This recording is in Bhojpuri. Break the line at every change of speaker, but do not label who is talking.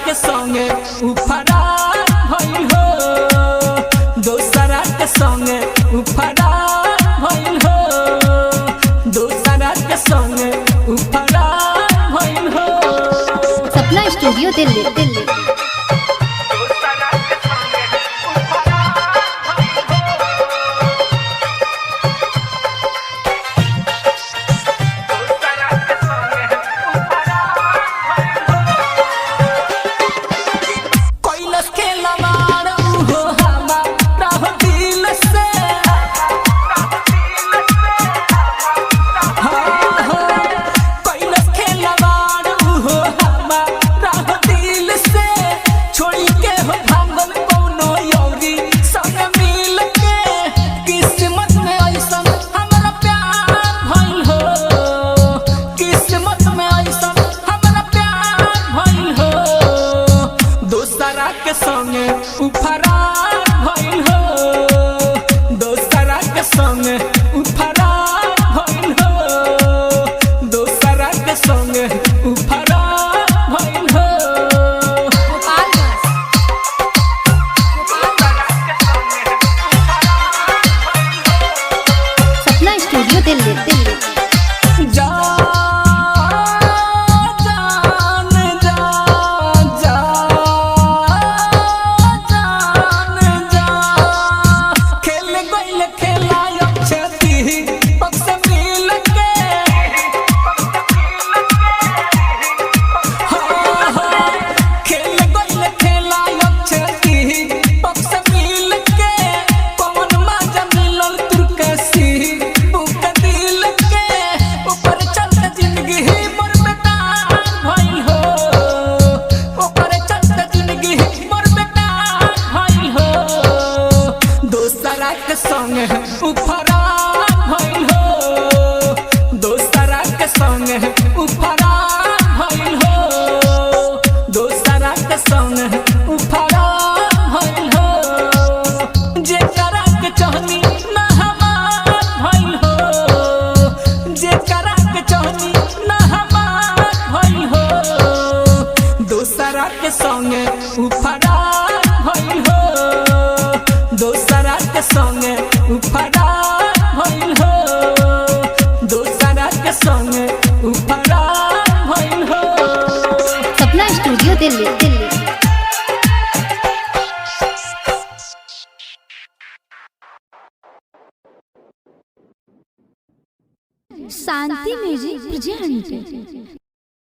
के संगे उफरार भइल हो, दोसरा के संगे उफरार भइल हो, दोसरा के संगे उफरार भइल हो।
सपना स्टूडियो दिल्ली दिल्ली। के संगे उफरार भइल हो, दोसरा के संगे उफरार भइल हो, दोसरा के संगे उफरार भइल हो। सपना स्टूडियो दिल्ली दिल्ली। के संगे उफरार भइल हो, दोसरा के संगे उफरार भइल हो, दोसरा के संगे उफरार भइल हो। जेकरा के चाहनी ना हमार भइल हो, जेकरा के चाहनी ना हमार भइल हो, दोसरा के संगे उफरार भइल हो, दोसरा के संगे उफरार भइल हो, दोसरा के संगे उफरार भइल हो। सपना स्टूडियो दिल्ली दिल्ली। शांति म्यूजिक प्रेजेंट।